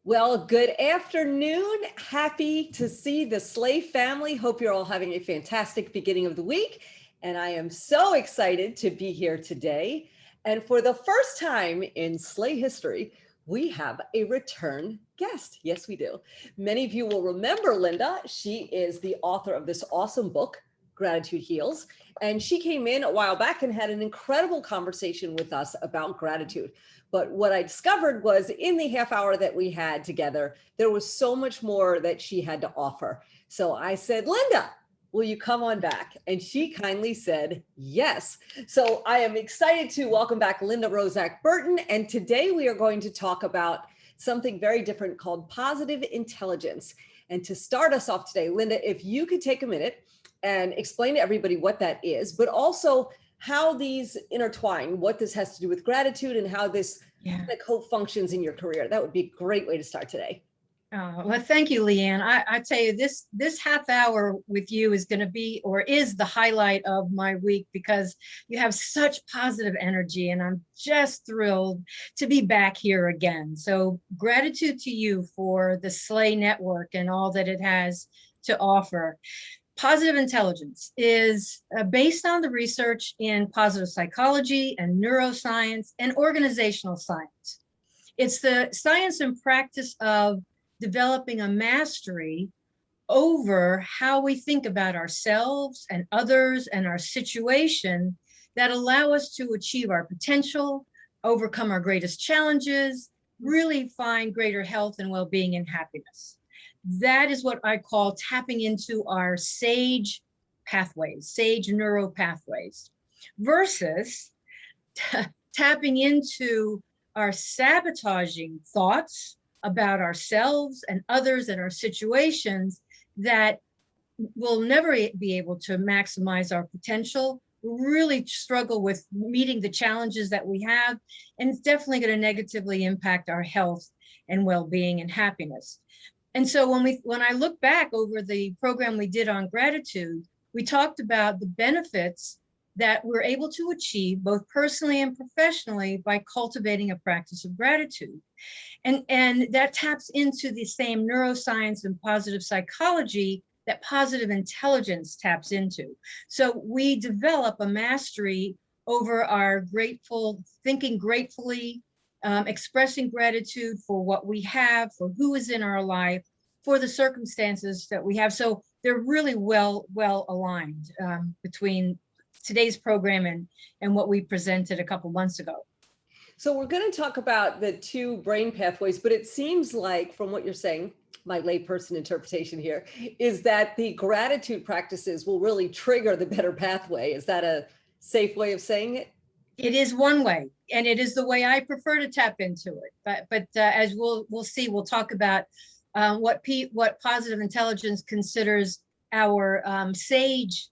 Well, good afternoon. Happy to see the SLAE family. Hope you're all having a fantastic beginning of the week. And I am so excited to be here today. And for the first time in SLAE history, we have a return guest. Yes, we do. Many of you will remember Linda. She is the author of this awesome book, Gratitude Heals. And she came in a while back and had an incredible conversation with us about gratitude. But what I discovered was in the half hour that we had together, there was so much more that she had to offer. So I said, Linda, will you come on back? And she kindly said, yes. So I am excited to welcome back Linda Roszak Burton. And today we are going to talk about something very different called positive intelligence. And to start us off today, Linda, if you could take a minute and explain to everybody what that is, but also how these intertwine, what this has to do with gratitude and how this kind of co-functions in your career. That would be a great way to start today. Oh, well, thank you, Leanne. I tell you, this half hour with you is going to be, or is the highlight of my week, because you have such positive energy and I'm just thrilled to be back here again. So gratitude to you for the SLAE network and all that it has to offer. Positive intelligence is based on the research in positive psychology and neuroscience and organizational science. It's the science and practice of developing a mastery over how we think about ourselves and others and our situation that allow us to achieve our potential, overcome our greatest challenges, really find greater health and well-being and happiness. That is what I call tapping into our sage pathways, sage neuro pathways, versus tapping into our sabotaging thoughts about ourselves and others and our situations that will never be able to maximize our potential, really struggle with meeting the challenges that we have, and it's definitely going to negatively impact our health and well-being and happiness. And so when I look back over the program we did on gratitude, we talked about the benefits that we're able to achieve both personally and professionally by cultivating a practice of gratitude. And that taps into the same neuroscience and positive psychology that positive intelligence taps into. So we develop a mastery over our thinking gratefully, expressing gratitude for what we have, for who is in our life, for the circumstances that we have. So they're really well aligned between today's program and what we presented a couple months ago. So we're going to talk about the two brain pathways, but it seems like from what you're saying, my layperson interpretation here, is that the gratitude practices will really trigger the better pathway. Is that a safe way of saying it? It is one way, and it is the way I prefer to tap into it. But as we'll see, we'll talk about what positive intelligence considers our sage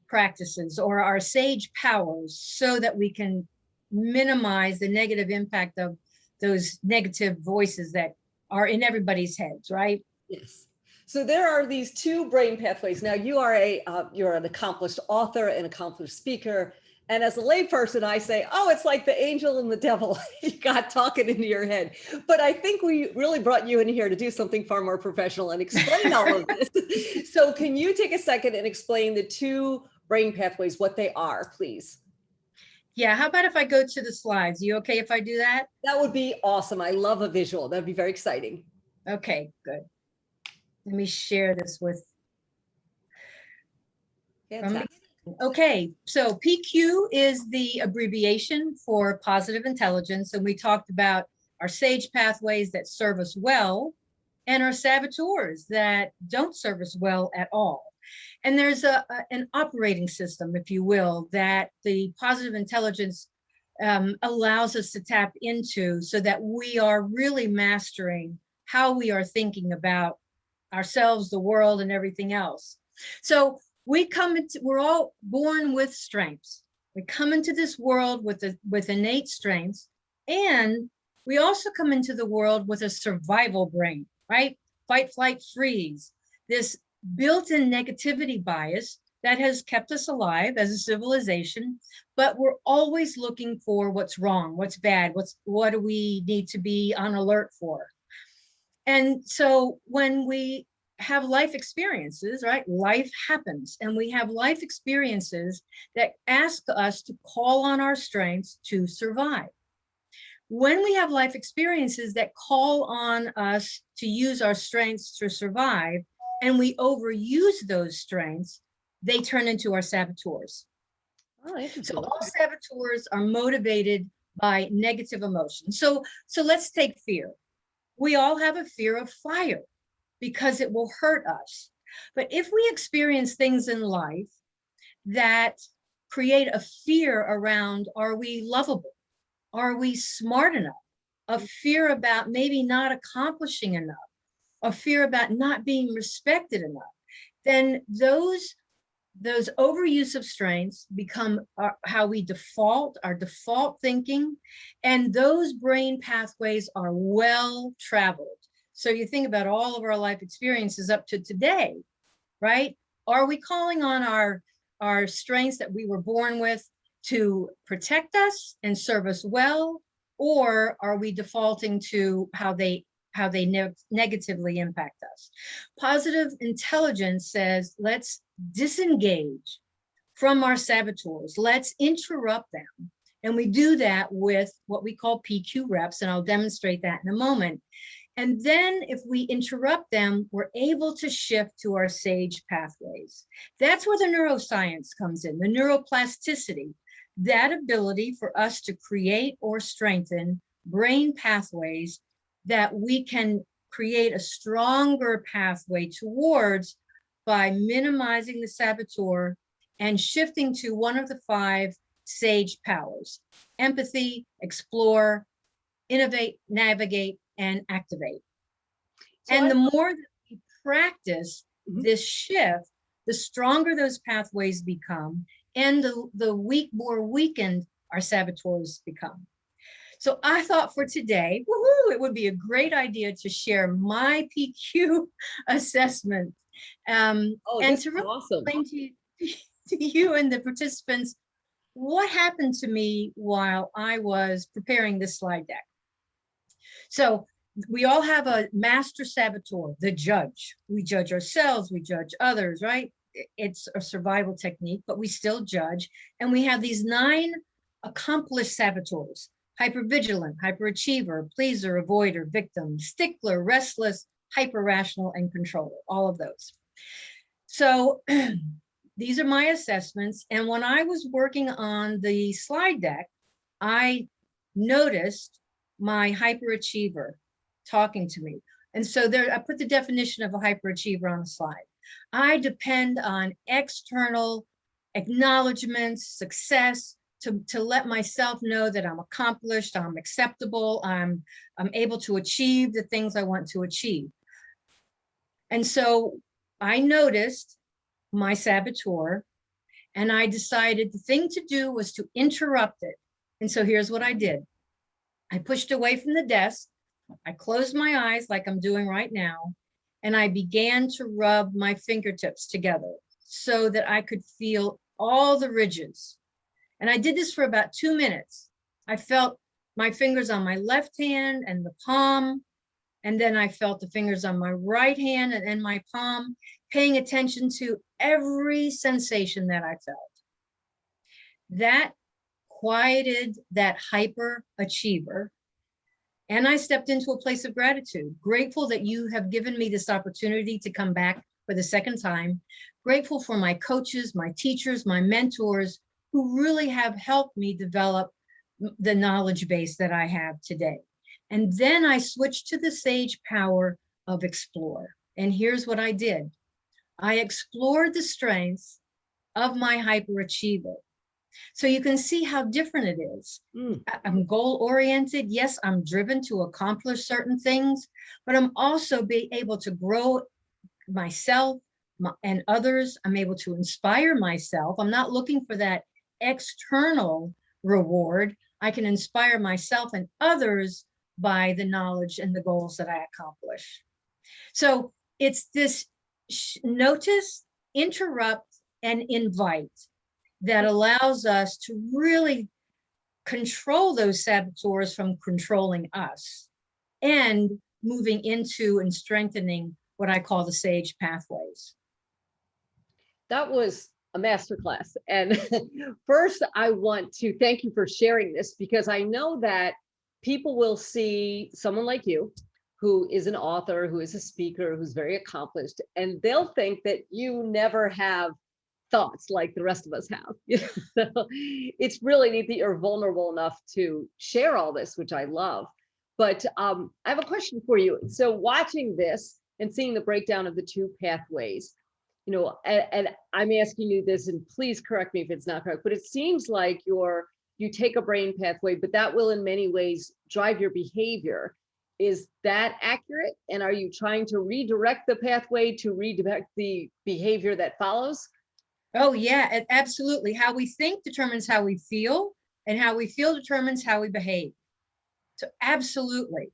practices or our sage powers, so that we can minimize the negative impact of those negative voices that are in everybody's heads, right? Yes. So there are these two brain pathways. Now you are you're an accomplished author, an accomplished speaker. And as a layperson, I say, oh, it's like the angel and the devil. You got talking into your head. But I think we really brought you in here to do something far more professional and explain all of this. So can you take a second and explain the two brain pathways, what they are, please? Yeah, how about if I go to the slides? You okay if I do that? That would be awesome. I love a visual. That'd be very exciting. Okay, good. Let me share this with. Fantastic. Okay, so PQ is the abbreviation for positive intelligence, and we talked about our sage pathways that serve us well and our saboteurs that don't serve us well at all. And there's an operating system, if you will, that the positive intelligence allows us to tap into, so that we are really mastering how we are thinking about ourselves, the world, and everything else. So we're all born with strengths. We come into this world with innate strengths, and we also come into the world with a survival brain, right? Fight, flight, freeze. This built-in negativity bias that has kept us alive as a civilization, but we're always looking for what's wrong, what's bad, what do we need to be on alert for. And so when we have life experiences, right? Life happens, and we have life experiences that ask us to call on our strengths to survive. When we have life experiences that call on us to use our strengths to survive, and we overuse those strengths, they turn into our saboteurs. Oh, interesting. So all saboteurs are motivated by negative emotions. So let's take fear. We all have a fear of fire because it will hurt us. But if we experience things in life that create a fear around, are we lovable? Are we smart enough? A fear about maybe not accomplishing enough, a fear about not being respected enough, then those overuse of strengths become how we default, our default thinking, and those brain pathways are well traveled. So you think about all of our life experiences up to today, right? Are we calling on our strengths that we were born with to protect us and serve us well, or are we defaulting to how they negatively impact us? Positive intelligence says, let's disengage from our saboteurs. Let's interrupt them. And we do that with what we call PQ reps, and I'll demonstrate that in a moment. And then if we interrupt them, we're able to shift to our SAGE pathways. That's where the neuroscience comes in, the neuroplasticity, that ability for us to create or strengthen brain pathways that we can create a stronger pathway towards by minimizing the saboteur and shifting to one of the 5 SAGE powers: empathy, explore, innovate, navigate, and activate. So and the more that we practice this shift, the stronger those pathways become, and the more weakened our saboteurs become. So I thought for today, it would be a great idea to share my PQ assessment and to really explain to you and the participants what happened to me while I was preparing this slide deck. So we all have a master saboteur, the judge. We judge ourselves, we judge others, right? It's a survival technique, but we still judge. And we have these 9 accomplished saboteurs: hypervigilant, hyperachiever, pleaser, avoider, victim, stickler, restless, hyper-rational, and controller, all of those. So these are my assessments. And when I was working on the slide deck, I noticed my hyperachiever talking to me. And so there, I put the definition of a hyperachiever on the slide. I depend on external acknowledgments, success, to let myself know that I'm accomplished, I'm acceptable, I'm able to achieve the things I want to achieve. And so I noticed my saboteur, and I decided the thing to do was to interrupt it. And so here's what I did. I pushed away from the desk, I closed my eyes like I'm doing right now, and I began to rub my fingertips together so that I could feel all the ridges. And I did this for about 2 minutes. I felt my fingers on my left hand and the palm, and then I felt the fingers on my right hand and my palm, paying attention to every sensation that I felt. That quieted that hyperachiever, and I stepped into a place of gratitude, grateful that you have given me this opportunity to come back for the second time, grateful for my coaches, my teachers, my mentors, who really have helped me develop the knowledge base that I have today. And then I switched to the SAGE power of explore. And here's what I did. I explored the strengths of my hyperachiever. So you can see how different it is. I'm goal-oriented. Yes, I'm driven to accomplish certain things, but I'm also be able to grow myself and others. I'm able to inspire myself. I'm not looking for that external reward. I can inspire myself and others by the knowledge and the goals that I accomplish. So it's this notice, interrupt, and invite that allows us to really control those saboteurs from controlling us and moving into and strengthening what I call the SAGE pathways. That was a masterclass. And first, I want to thank you for sharing this, because I know that people will see someone like you, who is an author, who is a speaker, who's very accomplished, and they'll think that you never have thoughts like the rest of us have. So it's really neat that you're vulnerable enough to share all this, which I love. But I have a question for you. So watching this and seeing the breakdown of the two pathways, and I'm asking you this, and please correct me if it's not correct, but it seems like you take a brain pathway, but that will in many ways drive your behavior. Is that accurate? And are you trying to redirect the pathway to redirect the behavior that follows? Oh yeah, absolutely. How we think determines how we feel, and how we feel determines how we behave. So absolutely.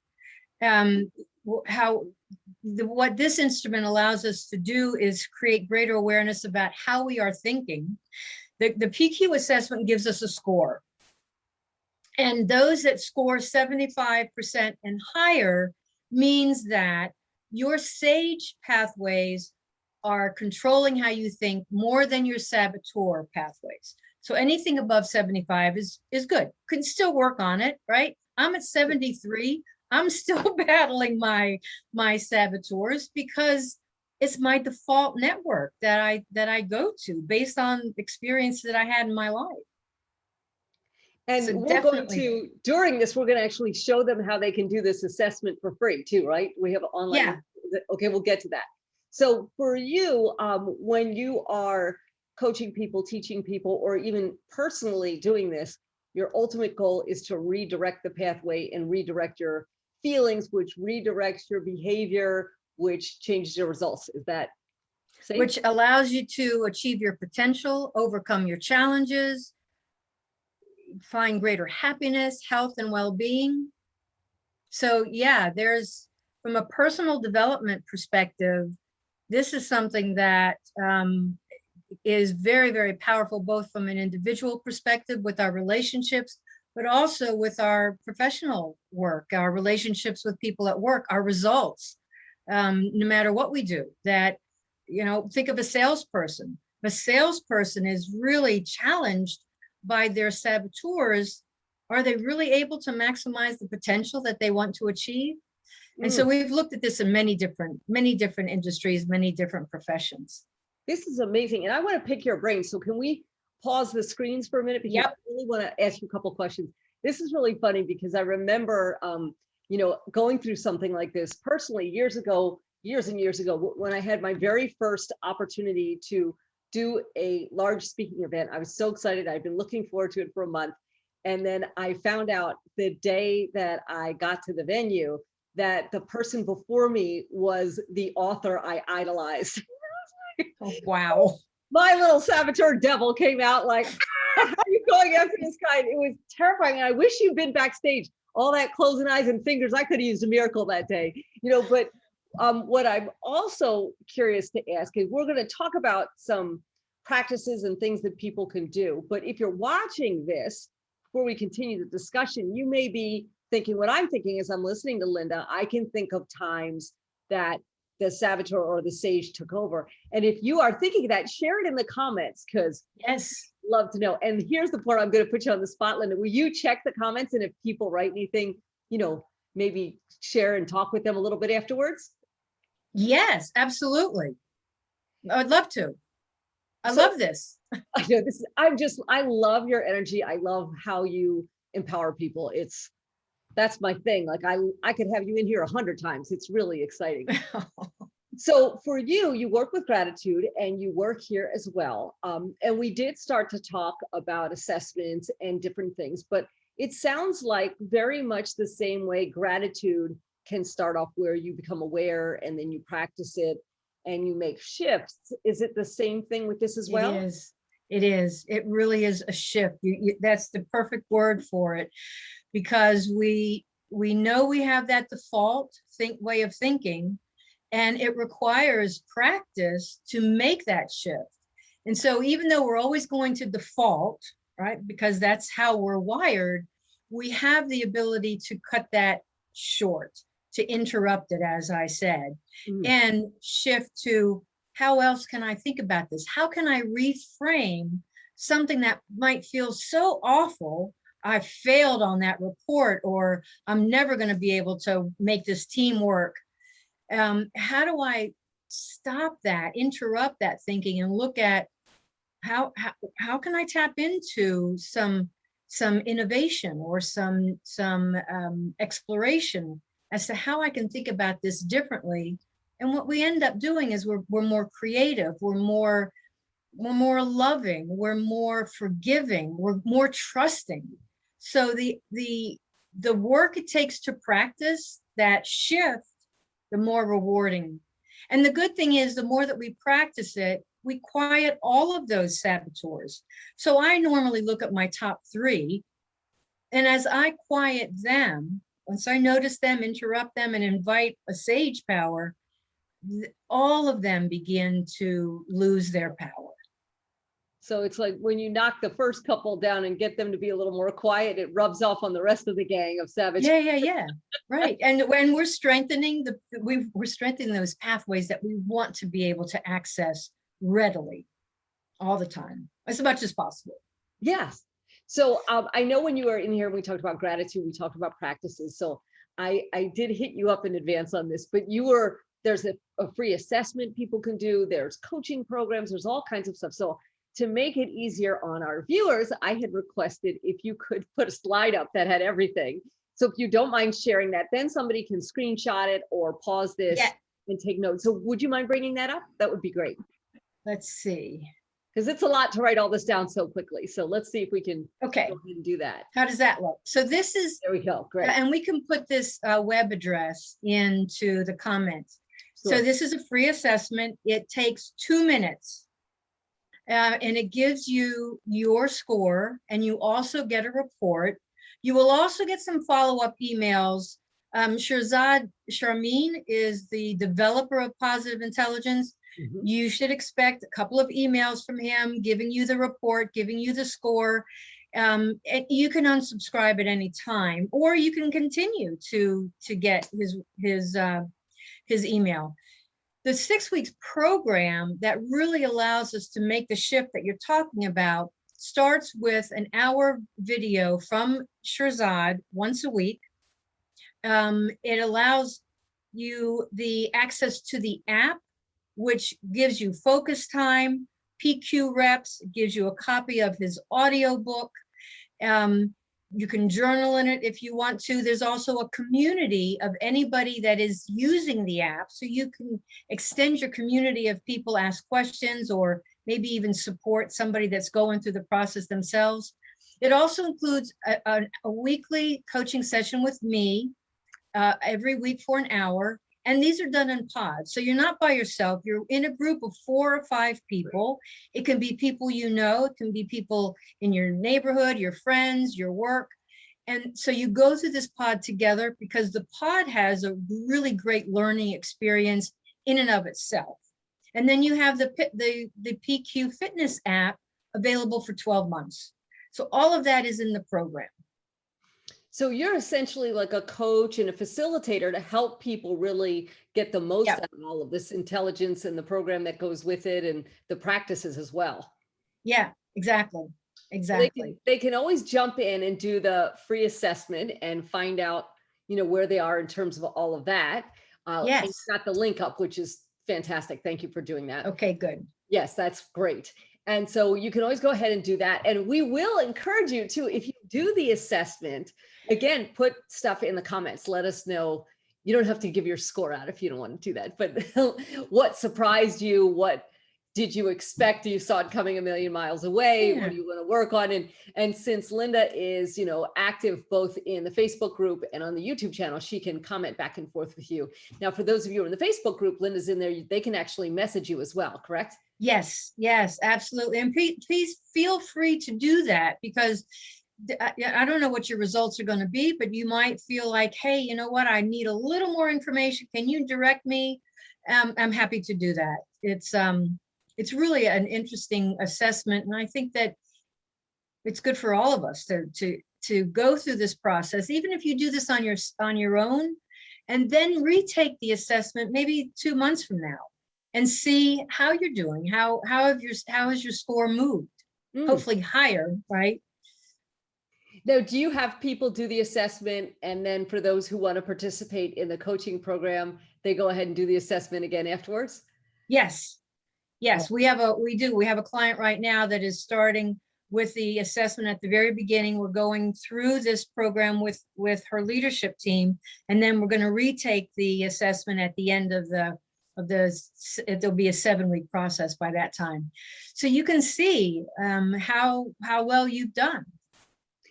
What this instrument allows us to do is create greater awareness about how we are thinking. The PQ assessment gives us a score. And those that score 75% and higher means that your SAGE pathways are controlling how you think more than your saboteur pathways. So anything above 75 is good. Can still work on it, right? I'm at 73. I'm still battling my saboteurs, because it's my default network that I go to based on experience that I had in my life. And So we're going to, during this, we're going to actually show them how they can do this assessment for free too, right? We have online. Yeah. Okay, we'll get to that. So for you, when you are coaching people, teaching people, or even personally doing this, your ultimate goal is to redirect the pathway and redirect your feelings, which redirects your behavior, which changes your results. Is that safe? Which allows you to achieve your potential, overcome your challenges, find greater happiness, health, and well-being. So yeah, from a personal development perspective, this is something that is very, very powerful, both from an individual perspective with our relationships, but also with our professional work, our relationships with people at work, our results, no matter what we do. That, think of a salesperson. A salesperson is really challenged by their saboteurs. Are they really able to maximize the potential that they want to achieve? And so we've looked at this in many different industries, many different professions. This is amazing. And I want to pick your brain. So can we pause the screens for a minute? Because I really want to ask you a couple of questions. This is really funny because I remember, going through something like this personally years and years ago, when I had my very first opportunity to do a large speaking event. I was so excited. I'd been looking forward to it for a month. And then I found out the day that I got to the venue that the person before me was the author I idolized. Oh, wow. My little saboteur devil came out like, how are you going after this guy? It was terrifying. And I wish you'd been backstage. All that closing eyes and fingers, I could have used a miracle that day, but what I'm also curious to ask is, we're going to talk about some practices and things that people can do. But if you're watching this, before we continue the discussion, you may be thinking what I'm thinking as I'm listening to Linda. I can think of times that the saboteur or the sage took over. And if you are thinking that, share it in the comments, because yes, love to know. And here's the part I'm going to put you on the spot, Linda. Will you check the comments? And if people write anything, maybe share and talk with them a little bit afterwards? Yes, absolutely. I'd love to. I love this. I know I love your energy. I love how you empower people. That's my thing. Like I could have you in here 100 times. It's really exciting. So for you work with gratitude and you work here as well. And we did start to talk about assessments and different things, but it sounds like very much the same way gratitude can start off, where you become aware and then you practice it and you make shifts. Is it the same thing with this as well? It is. It is. It really is a shift. That's the perfect word for it, because we know we have that default way of thinking, and it requires practice to make that shift. And so even though we're always going to default, right, because that's how we're wired, we have the ability to cut that short. to interrupt it, as I said, Mm. and shift to how else can I think about this? How can I reframe something that might feel so awful? I failed on that report, or I'm never going to be able to make this team work. How do I stop that, interrupt that thinking, and look at how can I tap into some innovation or some exploration as to how I can think about this differently. And what we end up doing is we're more creative, we're more loving, we're more forgiving, we're more trusting. So the work it takes to practice that shift, the more rewarding. And the good thing is, the more that we practice it, we quiet all of those saboteurs. So I normally look at my top 3, and as I quiet them, once I notice them, interrupt them, and invite a sage power, all of them begin to lose their power. So it's like when you knock the first couple down and get them to be a little more quiet, it rubs off on the rest of the gang of savage. Yeah. Right. And when we're strengthening we're strengthening those pathways that we want to be able to access readily all the time, as much as possible. Yes. So I know when you were in here, we talked about gratitude, we talked about practices. So I did hit you up in advance on this, but there's a free assessment people can do. There's coaching programs, there's all kinds of stuff. So to make it easier on our viewers, I had requested if you could put a slide up that had everything. So if you don't mind sharing that, then somebody can screenshot it or pause this and take notes. So would you mind bringing that up? That would be great. Let's see. Because it's a lot to write all this down so quickly. So let's see if we can go ahead and do that. How does that look? So this is, there we go. Great. And we can put this web address into the comments. Sure. So this is a free assessment. It takes 2 minutes. And it gives you your score, and you also get a report. You will also get some follow-up emails. Shirzad Sharmeen is the developer of Positive Intelligence. Mm-hmm. You should expect a couple of emails from him giving you the report, giving you the score. And you can unsubscribe at any time, or you can continue to get his email. The 6 weeks program that really allows us to make the shift that you're talking about starts with an hour video from Shirzad once a week. It allows you the access to the app, which gives you focus time, PQ reps, gives you a copy of his audiobook. You can journal in it if you want to. There's also a community of anybody that is using the app, so you can extend your community of people, ask questions, or maybe even support somebody that's going through the process themselves. It also includes a weekly coaching session with me every week for an hour. And these are done in pods. So you're not by yourself. You're in a group of 4 or 5 people. It can be people you know. It can be people in your neighborhood, your friends, your work. And so you go through this pod together, because the pod has a really great learning experience in and of itself. And then you have the PQ Fitness app available for 12 months. So all of that is in the program. So you're essentially like a coach and a facilitator to help people really get the most out of all of this intelligence and the program that goes with it, and the practices as well. Yeah, exactly. Exactly. They can always jump in and do the free assessment and find out, where they are in terms of all of that. Yes. And got the link up, which is fantastic. Thank you for doing that. Okay, good. Yes, that's great. And so you can always go ahead and do that. And we will encourage you to, if you do the assessment, again, put stuff in the comments. Let us know. You don't have to give your score out if you don't want to do that, but what surprised you? What did you expect? You saw it coming a million miles away. What do you want to work on? And since Linda is, active both in the Facebook group and on the YouTube channel, she can comment back and forth with you. Now, for those of you in the Facebook group, Linda's in there. They can actually message you as well, correct? Yes, absolutely. And please feel free to do that, because I don't know what your results are going to be, but you might feel like, hey, you know what? I need a little more information. Can you direct me? I'm happy to do that. It's really an interesting assessment. And I think that it's good for all of us to go through this process. Even if you do this on your own, and then retake the assessment maybe 2 months from now and see how you're doing. How has your score moved? Hopefully higher, right? Now, do you have people do the assessment, and then for those who want to participate in the coaching program, they go ahead and do the assessment again afterwards? Yes. Yes, we have a client right now that is starting with the assessment at the very beginning. We're going through this program with her leadership team, and then we're going to retake the assessment at the end of there'll be a 7-week process by that time. So you can see how well you've done.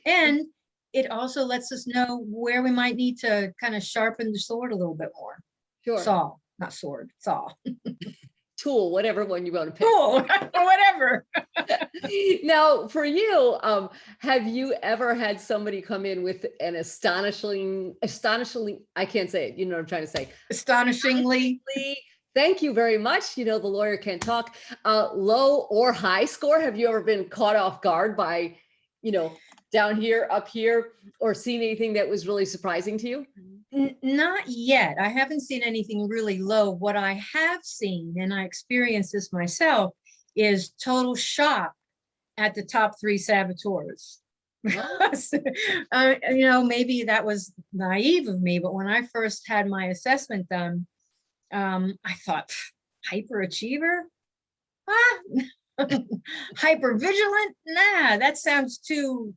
And it also lets us know where we might need to kind of sharpen the sword a little bit more. Sure. Saw, not sword, saw. Tool, whatever one you want to pick. Tool, whatever. Now, for you, have you ever had somebody come in with an astonishingly, I can't say it, you know what I'm trying to say. Astonishingly. Thank you very much. You know, the lawyer can't talk. Low or high score. Have you ever been caught off guard by, you know, down here, up here, or seen anything that was really surprising to you? Not yet. I haven't seen anything really low. What I have seen, and I experienced this myself, is total shock at the top 3 saboteurs. You know, maybe that was naive of me, but when I first had my assessment done, I thought, hyperachiever? Hypervigilant? Nah, that sounds too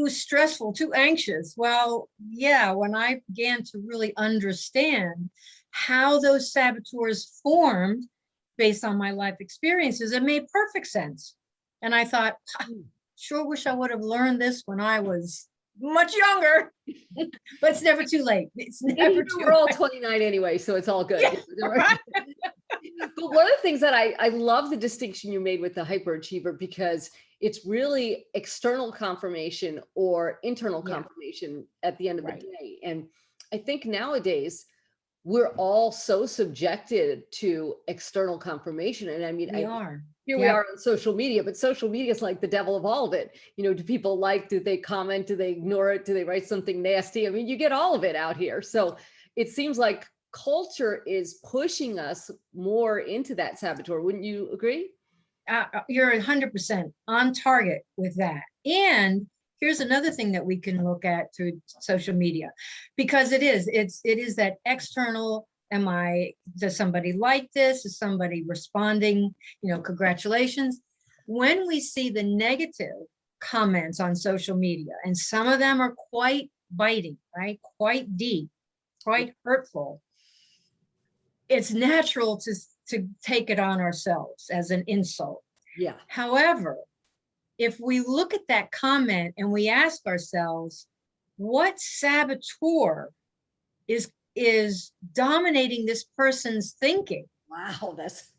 stressful, too anxious. Well, yeah, when I began to really understand how those saboteurs formed based on my life experiences, it made perfect sense. And I thought, sure wish I would have learned this when I was much younger, but it's never too late. It's never too late. We're all 29 anyway, so it's all good. Yeah, right. But one of the things that I love the distinction you made with the hyperachiever, because it's really external confirmation or internal confirmation at the end of the day. And I think nowadays we're all so subjected to external confirmation. And I mean, here we are on social media, but social media is like the devil of all of it. You know, do people like, do they comment, do they ignore it? Do they write something nasty? I mean, you get all of it out here. So it seems like culture is pushing us more into that saboteur. Wouldn't you agree? You're 100% on target with that. And here's another thing that we can look at through social media, because it is that external. Does somebody like this? Is somebody responding? You know, congratulations. When we see the negative comments on social media, and some of them are quite biting, right? Quite deep, quite hurtful. It's natural to take it on ourselves as an insult. Yeah. However, if we look at that comment and we ask ourselves, what saboteur is dominating this person's thinking? Wow, that's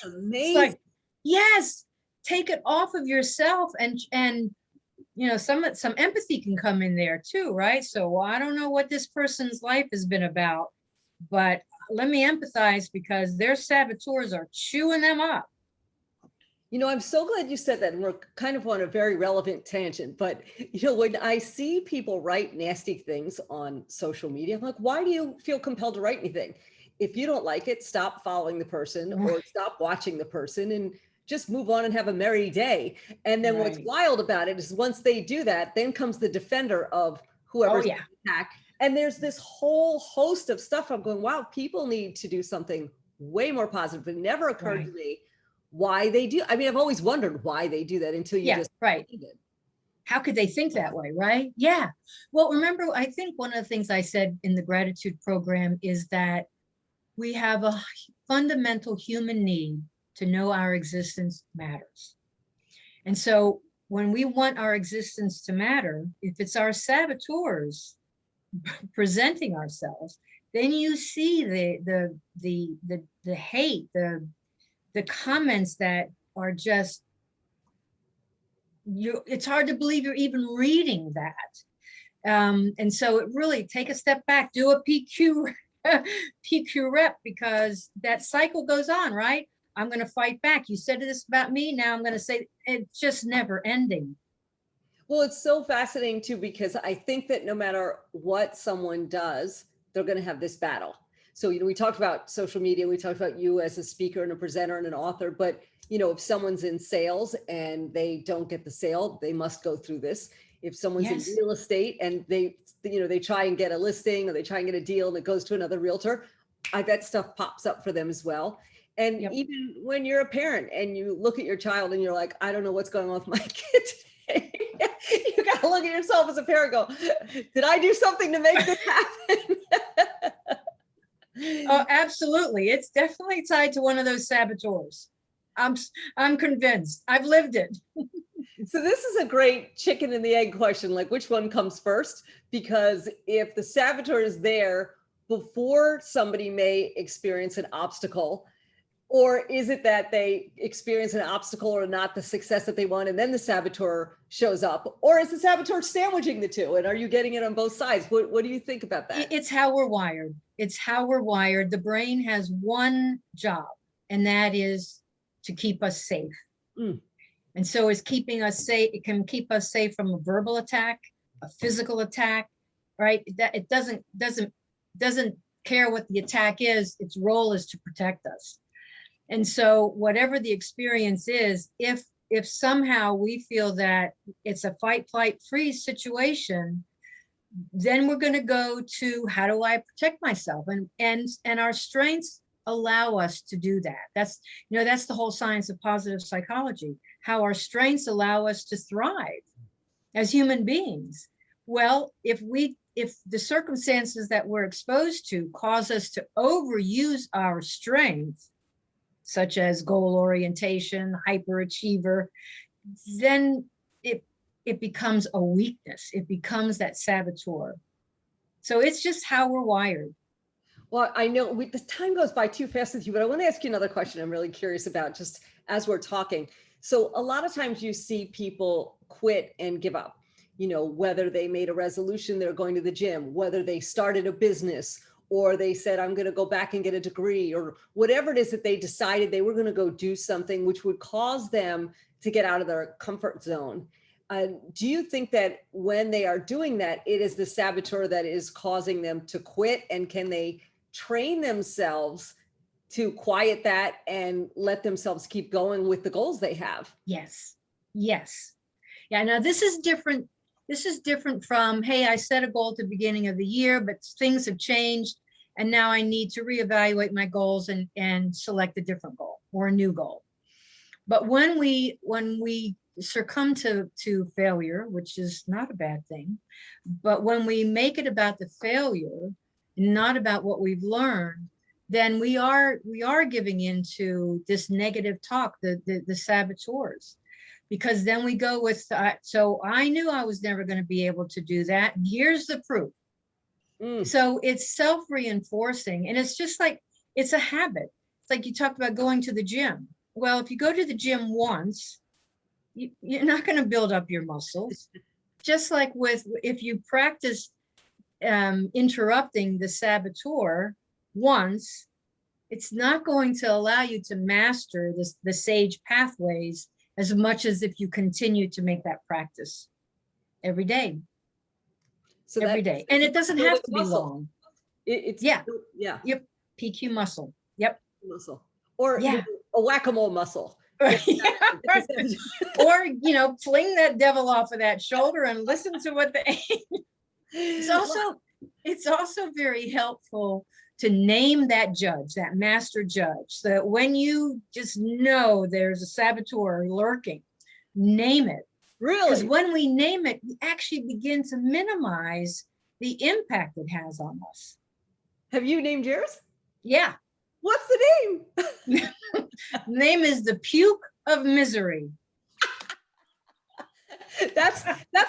amazing. Like, yes, take it off of yourself, and you know, some empathy can come in there too, right? So I don't know what this person's life has been about, but let me empathize, because their saboteurs are chewing them up. You know, I'm so glad you said that. And we're kind of on a very relevant tangent, but you know, when I see people write nasty things on social media, I'm like, why do you feel compelled to write anything? If you don't like it, stop following the person or stop watching the person and just move on and have a merry day. And then what's wild about it is once they do that, then comes the defender of whoever's attack. And there's this whole host of stuff. I'm going, wow, people need to do something way more positive. It never occurred to me why they do. I mean, I've always wondered why they do that until you just it. How could they think that way, right? Yeah. Well, remember, I think one of the things I said in the gratitude program is that we have a fundamental human need to know our existence matters. And so when we want our existence to matter, if it's our saboteurs presenting ourselves, then you see the hate, the comments that are just, it's hard to believe you're even reading that. And so it really, take a step back, do a PQ rep, because that cycle goes on, right? I'm going to fight back. You said this about me. Now I'm going to say, it's just never ending. Well, it's so fascinating too, because I think that no matter what someone does, they're going to have this battle. So, we talked about social media, we talked about you as a speaker and a presenter and an author, but, if someone's in sales and they don't get the sale, they must go through this. If someone's in Yes. real estate and they try and get a listing or they try and get a deal and it goes to another realtor, I bet stuff pops up for them as well. And Yep. even when you're a parent and you look at your child and you're like, I don't know what's going on with my kid today. You got to look at yourself as a parent, go, did I do something to make this happen? Oh, absolutely. It's definitely tied to one of those saboteurs. I'm convinced. I've lived it. So this is a great chicken and the egg question, like which one comes first? Because if the saboteur is there before somebody may experience an obstacle, or is it that they experience an obstacle or not the success that they want, and then the saboteur shows up? Or is the saboteur sandwiching the two? And are you getting it on both sides? What do you think about that? It's how we're wired. It's how we're wired. The brain has one job, and that is to keep us safe. Mm. And so it's keeping us safe. It can keep us safe from a verbal attack, a physical attack, right? That it doesn't care what the attack is. Its role is to protect us. And so whatever the experience is, if somehow we feel that it's a fight, flight, freeze situation, then we're going to go to how do I protect myself? And our strengths allow us to do that. That's the whole science of positive psychology, how our strengths allow us to thrive as human beings. Well, if the circumstances that we're exposed to cause us to overuse our strengths, such as goal orientation, hyperachiever, then it becomes a weakness. It becomes that saboteur. So it's just how we're wired. Well, I know the time goes by too fast with you, but I want to ask you another question I'm really curious about just as we're talking. So a lot of times you see people quit and give up, whether they made a resolution, they're going to the gym, whether they started a business, or they said, I'm going to go back and get a degree, or whatever it is that they decided they were going to go do something which would cause them to get out of their comfort zone. Do you think that when they are doing that, it is the saboteur that is causing them to quit? And can they train themselves to quiet that and let themselves keep going with the goals they have? Yes. Yes. Yeah. Now this is different. This is different from, hey, I set a goal at the beginning of the year, but things have changed. And now I need to reevaluate my goals and select a different goal or a new goal. But when we succumb to failure, which is not a bad thing, but when we make it about the failure, not about what we've learned, then we are giving into this negative talk, the saboteurs, because then we go with, so I knew I was never going to be able to do that. Here's the proof. So it's self-reinforcing, and it's just like, it's a habit. It's like you talked about going to the gym. Well, if you go to the gym once, you're not going to build up your muscles. Just like if you practice interrupting the saboteur once, it's not going to allow you to master the sage pathways as much as if you continue to make that practice every day. So every day. And it doesn't have to be long. It's yeah. Yep. PQ muscle. Yep. Muscle. Or yeah. A whack-a-mole muscle. Or, fling that devil off of that shoulder and listen to what it's also very helpful to name that judge, that master judge, so that when you just know there's a saboteur lurking, name it. Really? Because when we name it, we actually begin to minimize the impact it has on us. Have you named yours? Yeah. What's the name? Name is the puke of misery. That's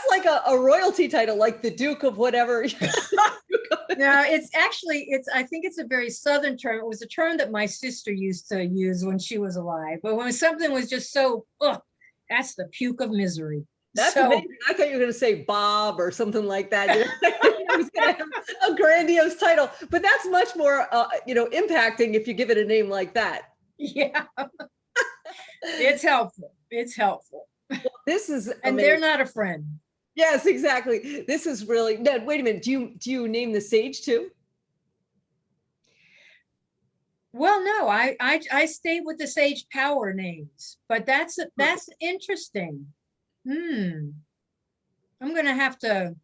like a royalty title, like the Duke of whatever. No, I think it's a very Southern term. It was a term that my sister used to use when she was alive. But when something was just so, that's the puke of misery. That's amazing. I thought you were going to say Bob or something like that. I was going to have a grandiose title, but that's much more, impacting if you give it a name like that. Yeah, it's helpful. It's helpful. Well, this is and amazing. They're not a friend. Yes, exactly. This is really, Ned, wait a minute. Do you name the sage too? Well, no, I stayed with the Sage Power names, but that's interesting. Hmm. I'm gonna have to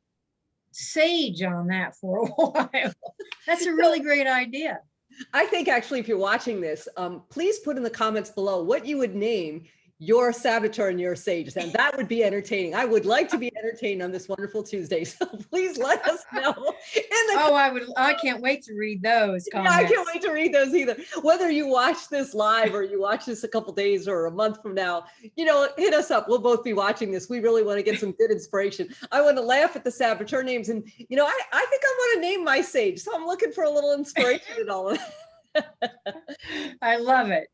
sage on that for a while. That's a really great idea. I think actually, if you're watching this, please put in the comments below what you would name your saboteur and your sage. And that would be entertaining. I would like to be entertained on this wonderful Tuesday. So please let us know in the Oh, I can't wait to read those Yeah, I comments. can't wait to read those either. Whether you watch this live or you watch this a couple days or a month from now, hit us up. We'll both be watching this. We really want to get some good inspiration. I want to laugh at the saboteur names, and I think I want to name my sage. So I'm looking for a little inspiration in all of it. I love it.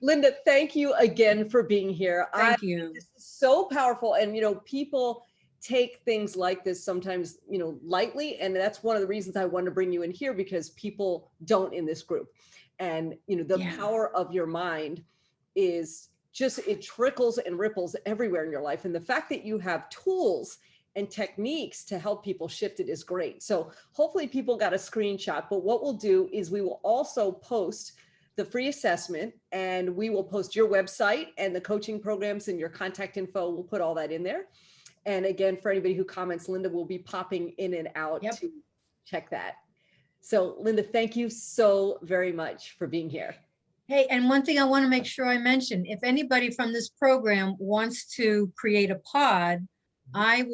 Linda, thank you again for being here. Thank you. This is so powerful, and people take things like this sometimes lightly, and that's one of the reasons I wanted to bring you in here, because people don't in this group. And the power of your mind is just, it trickles and ripples everywhere in your life, and the fact that you have tools and techniques to help people shift it is great. So hopefully people got a screenshot, but what we'll do is we will also post the free assessment, and we will post your website and the coaching programs and your contact info. We'll put all that in there. And again, for anybody who comments, Linda will be popping in and out to check that. So Linda, thank you so very much for being here. Hey, and one thing I want to make sure I mention, if anybody from this program wants to create a pod, I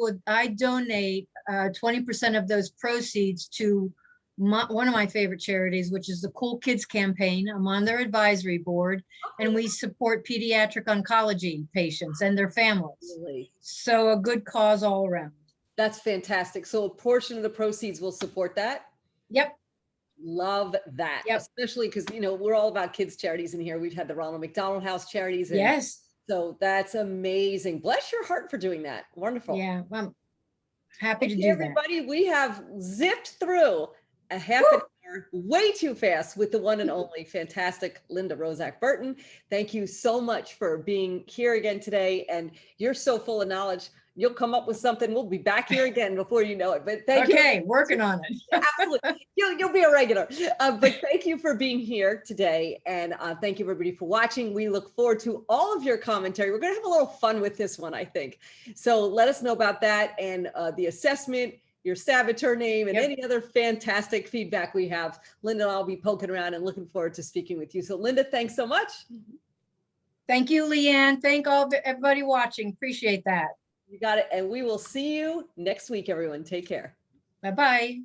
donate 20% of those proceeds to one of my favorite charities, which is the Cool Kids Campaign. I'm on their advisory board, and we support pediatric oncology patients and their families. Really? So a good cause all around. That's fantastic. So a portion of the proceeds will support that? Yep. Love that. Yep. Especially because, we're all about kids charities in here. We've had the Ronald McDonald House charities. And yes. So that's amazing. Bless your heart for doing that. Wonderful. Yeah. I'm happy to do everybody, that. We have zipped through a half an hour way too fast with the one and only fantastic Linda Roszak Burton. Thank you so much for being here again today. And you're so full of knowledge. You'll come up with something. We'll be back here again before you know it. But thank you. Okay, working on it. Absolutely. You'll be a regular. But thank you for being here today. And thank you, everybody, for watching. We look forward to all of your commentary. We're going to have a little fun with this one, I think. So let us know about that and the assessment, your saboteur name, and any other fantastic feedback we have. Linda and I'll be poking around and looking forward to speaking with you. So Linda, thanks so much. Thank you, Leanne. Thank everybody watching. Appreciate that. You got it. And we will see you next week, everyone. Take care. Bye-bye.